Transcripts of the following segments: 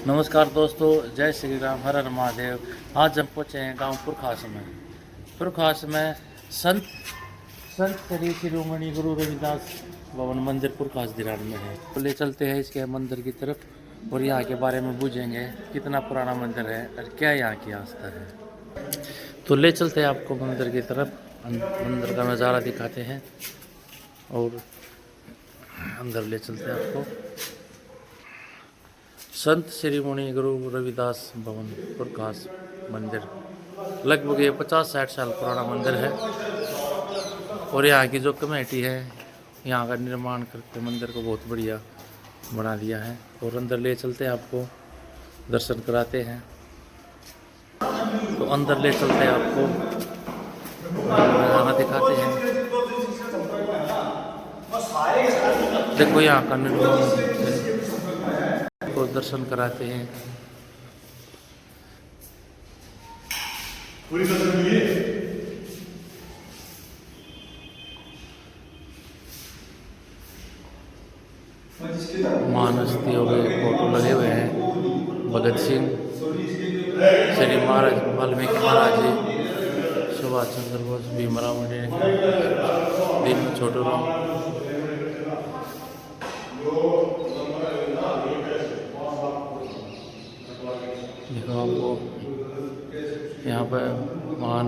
नमस्कार दोस्तों, जय श्री राम, हर हर महादेव। आज हम पहुँचे हैं गांव पुरखास में। पुरखास में संत संत श्री शिरोमणि गुरु रविदास भवन मंदिर पुरखास दिरान में है। तो ले चलते हैं इसके मंदिर की तरफ और यहाँ के बारे में पूछेंगे कितना पुराना मंदिर है और क्या यहाँ की आस्था है। तो ले चलते हैं आपको मंदिर की तरफ, मंदिर का नज़ारा दिखाते हैं और अंदर ले चलते हैं आपको। संत शिरोमणि गुरु रविदास भवन पुरखास मंदिर लगभग ये 50-60 साल पुराना मंदिर है और यहाँ की जो कमेटी है यहाँ का निर्माण करके मंदिर को बहुत बढ़िया बना दिया है। और अंदर ले चलते हैं, आपको दर्शन कराते हैं। तो अंदर ले चलते हैं, आपको नज़ारा दिखाते हैं। देखो यहाँ का निर्माण को दर्शन कराते हैं। महानस्ती हो गए, फोटो लगे हुए हैं। भगत सिंह, श्री महाराज वाल्मीकि महाराज जी, सुभाष चंद्र बोस, भीमराव दिन छोटू राम। देखो आपको यहाँ पर महान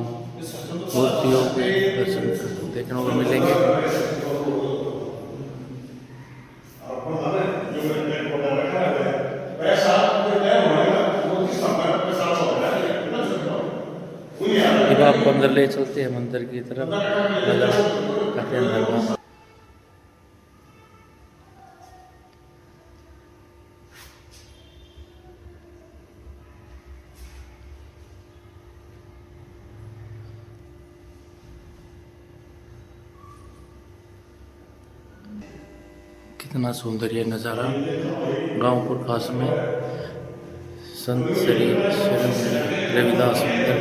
मूर्तियों के दर्शन देखने को मिलेंगे। अब आपको अंदर ले चलते हैं मंदिर की तरफ, कहते हैं अंदर। कितना सुंदर ये नज़ारा गांव पुरखास में संत श्री रविदास मंदिर।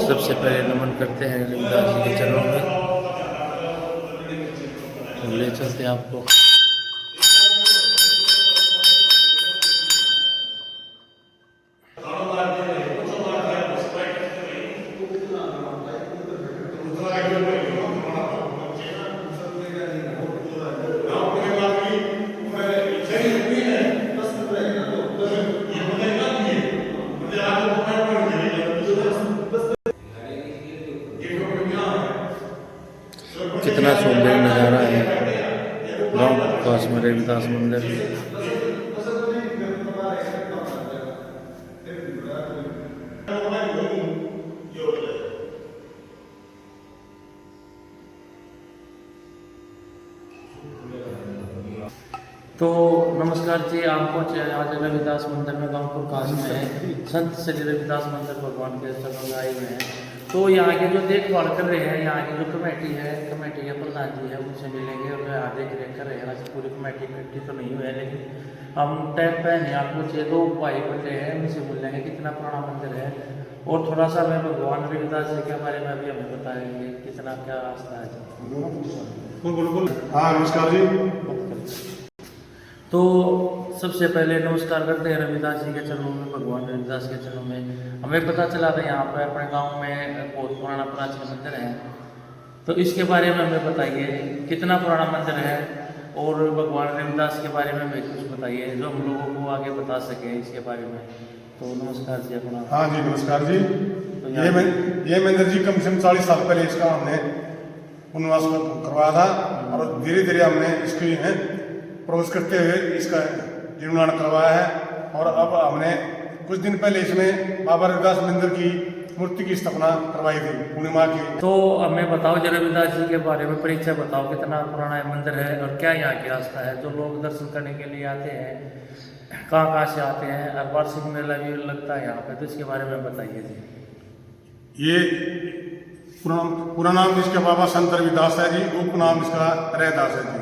सबसे पहले नमन करते हैं रविदास जी के चरणों में। ले चलते हैं आपको। कितना सुंदर नज़ारा है गांव पुरखास में रविदास मंदिर। तो नमस्कार जी, आप पहुँचे आज रविदास मंदिर में गांव पुरखास में है। संत श्री रविदास मंदिर भगवान के चरणों आए हुए हैं। तो यहाँ के जो देखभाल कर रहे हैं, यहाँ की जो कमेटी है, कमेटी के प्रधान जी है, उनसे मिलेंगे और यहाँ देख रेख कर रहे हैं। आज पूरी कमेटी इकट्ठी तो नहीं हुई है, लेकिन हम टाइम पे नहीं, आपको 2 भाई बटे हैं, उनसे मिलेंगे कितना पुराना मंदिर है और थोड़ा सा मैं भगवान रविदास जी के बारे में भी हमें बताएंगे कितना क्या आस्था है। हाँ नमस्कार जी। तो सबसे पहले नमस्कार करते हैं रविदास जी के चरणों में, भगवान रविदास के चरणों में। हमें पता चला था यहाँ पर अपने गांव में बहुत पुराना प्राचीन मंदिर है, तो इसके बारे में हमें बताइए कितना पुराना मंदिर है और भगवान रविदास के बारे में हमें कुछ बताइए जो हम लोगों को आगे बता सके इसके बारे में। तो नमस्कार जी अपना। हाँ जी नमस्कार जी। तो ये मंदिर जी कम से कम 40 साल पहले इसका हमने पुनर्वास करवाया था और धीरे धीरे हमने इसकी प्रवेश करते हुए इसका निर्माण करवाया है। और अब हमने कुछ दिन पहले इसमें बाबा रविदास मंदिर की मूर्ति की स्थापना करवाई थी पूर्णिमा की। तो हमें बताओ जी रविदास जी के बारे में, परिचय बताओ, कितना पुराना ये मंदिर है और क्या यहाँ की आस्था है। जो लोग दर्शन करने के लिए आते हैं, कहाँ से आते हैं और वार्षिक मेला भी लगता है यहाँ पे, तो इसके बारे में बताइए जी। ये पूरा नाम इसका बाबा संत रविदास है जी, उपनाम इसका रैदास है जी।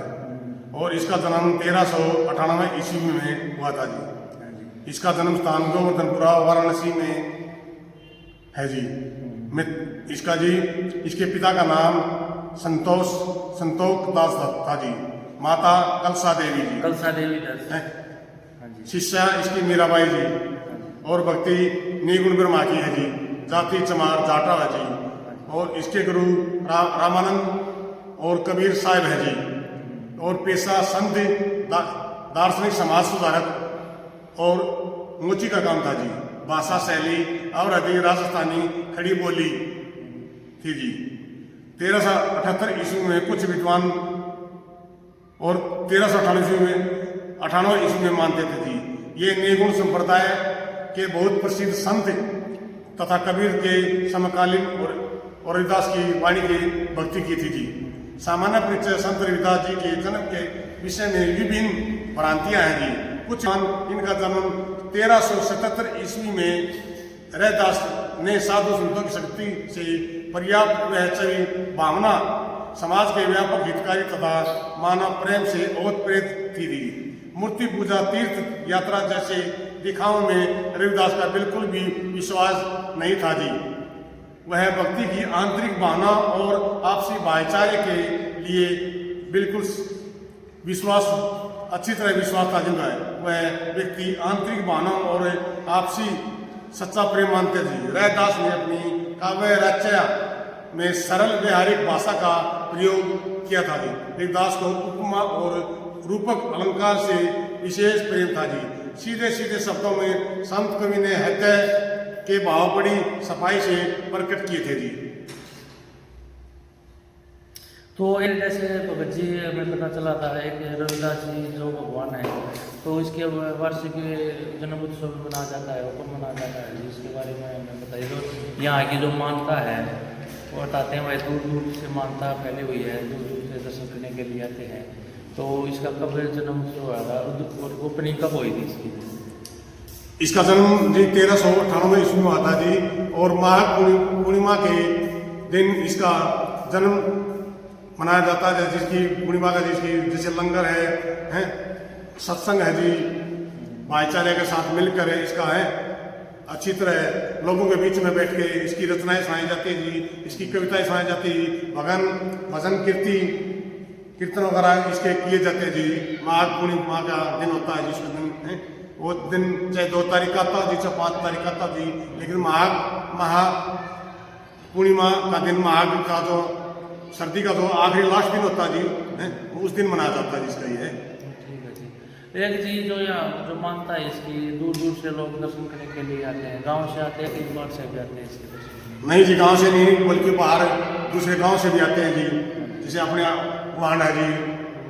और इसका जन्म 1398 ईस्वी में हुआ था जी। इसका जन्म स्थान गोवर्धनपुरा वाराणसी में है जी। इसका जी इसके पिता का नाम संतोष दास था जी। माता कलसा देवी जी। कलसा देवी दास। हाँ शिष्या इसकी मीराबाई जी और भक्ति निगुण ब्रह्मा की है जी। जाति चमार जाटा है जी। और इसके गुरु रामानंद और कबीर साहिब है जी। और पेशा संत दार्शनिक समाज सुधारक और मोची का काम था जी। भाषा शैली और अधिक राजस्थानी खड़ी बोली थी जी। 1378 ईस्वी में कुछ विद्वान और 1398 ईस्वी में मानते थे जी। ये निर्गुण संप्रदाय के बहुत प्रसिद्ध संत तथा कबीर के समकालीन और रविदास की वाणी की भक्ति की थी जी। सामान्य परिचय संत रविदास जी के जन्म के विषय में विभिन्न भ्रांतियां हैं जी। कुछ इनका जन्म 1377 ईस्वी में रैदास ने साधु संतों की शक्ति से पर्याप्त वैचारी भावना समाज के व्यापक हितकारी तथा मानव प्रेम से ओतप्रेत थी दी। मूर्ति पूजा तीर्थ यात्रा जैसे दिखाओं में रविदास का बिल्कुल भी विश्वास नहीं था जी। वह भक्ति की आंतरिक भावना और आपसी भाईचारे के लिए बिल्कुल विश्वास अच्छी तरह विश्वास था जिनका है। वह व्यक्ति आंतरिक भावना और आपसी सच्चा प्रेम मानते थे। रैदास ने अपनी काव्य रचना में सरल व्यवहारिक भाषा का प्रयोग किया था जी। रविदास को उपमा और रूपक अलंकार से विशेष प्रेम था जी। सीधे सीधे शब्दों में संत कवि ने हृदय के भाव बड़ी सफाई से प्रकट किए थे जी। तो इन जैसे भगत जी हमें पता चला था एक रविदास जी जो भगवान है, तो इसके वार्षिक जन्म उत्सव मनाया जाता है, ओपन मनाया जाता है, इसके बारे में हमें बताइए। तो यहाँ की जो मानता है वो बताते हैं, वह दूर दूर से मानता फैली हुई है, दूर दूर से दर्शन करने के लिए आते हैं। तो इसका कब जन्म उत्सव हुआ था और ओपनिंग कब हुई थी इसकी? इसका जन्म जी 1398 ईस्वी में हुआ था जी। और माघ पूर्णिमा के दिन इसका जन्म मनाया जाता है, जिसकी पूर्णिमा का जिसकी जैसे लंगर है सत्संग है जी। भाईचारे के साथ मिलकर इसका है अच्छी तरह लोगों के बीच में बैठ के इसकी रचनाएं सुनाई जाती है जी। इसकी कविताएं सुनाई जाती है, भजन कीर्तन वगैरह इसके किए जाते हैं जी। माघ पूर्णिमा का दिन होता है जिसके दिन है वो दिन चाहे 2 तारीख का था जी, चाहे 5 तारीख का था जी, लेकिन महा पूर्णिमा का दिन माघ का जो सर्दी का जो आखिरी लास्ट दिन होता जी है उस दिन मनाया जाता है जिसका ये। ठीक है जी। एक जी जो यहाँ जो मानता है इसकी दूर दूर से लोग दर्शन करने के लिए आते हैं, गांव से आते हैं, कई बार से भी आते हैं इसके दर्शन? नहीं जी, गांव से नहीं बल्कि बाहर दूसरे गांव से भी आते हैं जी। जैसे अपने वहां है जी,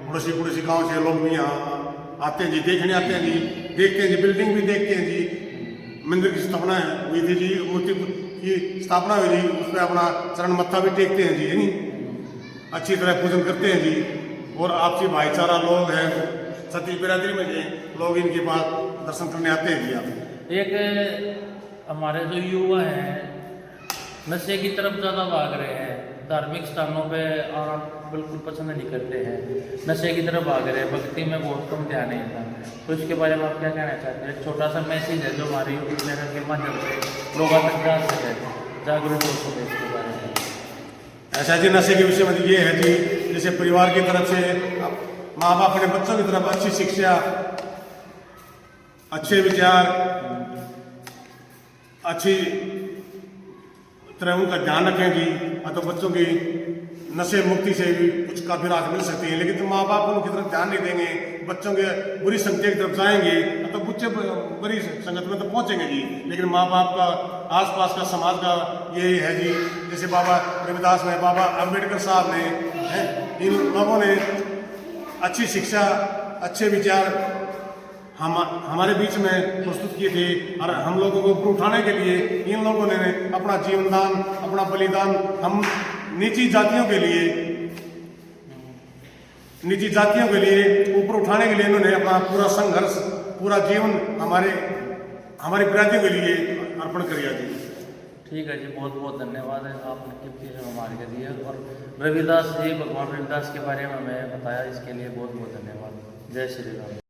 पड़ोसी गांव से लोग भी यहाँ आते हैं जी, देखने आते हैं जी, देखते हैं जी, बिल्डिंग भी देखते हैं जी। मंदिर की स्थापना हुई थी जी, मूर्ति की स्थापना हुई थी, उस पर अपना चरण मत्था भी टेकते हैं जी, है नी, अच्छी तरह पूजन करते हैं जी। और आपसी भाईचारा लोग हैं, सती बिरादरी में जी लोग इनके पास दर्शन करने आते हैं जी। आप एक हमारे जो युवा हैं नशे की तरफ ज़्यादा भाग रहे हैं, धार्मिक स्थानों पे आना बिल्कुल पसंद नहीं करते हैं, नशे की तरफ भाग रहे हैं, भक्ति में बहुत कम ध्यान है इनका। तो इसके बारे में आप क्या कहना चाहते हैं? एक छोटा सा मैसेज है जो हमारे यूट्यूब चैनल के माध्यम से लोगों तक जा सके, जागरूक हो सके इसके बारे में। ऐसा जी नशे के विषय में ये है जी, जैसे परिवार की तरफ से माँ बाप अपने बच्चों की तरफ अच्छी शिक्षा, अच्छे विचार, अच्छी तरह उनका ध्यान रखें जी। तो बच्चों की नशे मुक्ति से भी कुछ काफी राहत मिल सकती है। लेकिन तो माँ बाप उनकी तरफ ध्यान नहीं देंगे, बच्चों के बुरी संगति की तरफ जाएंगे तो बच्चे बुरी संगत में तो पहुंचेंगे जी। लेकिन माँ बाप का, आसपास का, समाज का यही है जी। जैसे बाबा रविदास ने, बाबा अम्बेडकर साहब ने, इन लोगों ने अच्छी शिक्षा, अच्छे विचार हमारे बीच में प्रस्तुत किए थे। और हम लोगों को ऊपर उठाने के लिए इन लोगों ने अपना जीवन दान, अपना बलिदान हम नीची जातियों के लिए ऊपर उठाने के लिए इन्होंने अपना पूरा संघर्ष, पूरा जीवन हमारी बिरादरियों के लिए अर्पण कर दिया जी। ठीक है जी, बहुत बहुत धन्यवाद है, आपने कीमती समय हमारे के दिए और रविदास जी, भगवान रविदास के बारे में हमें बताया, इसके लिए बहुत बहुत धन्यवाद। जय श्री राम।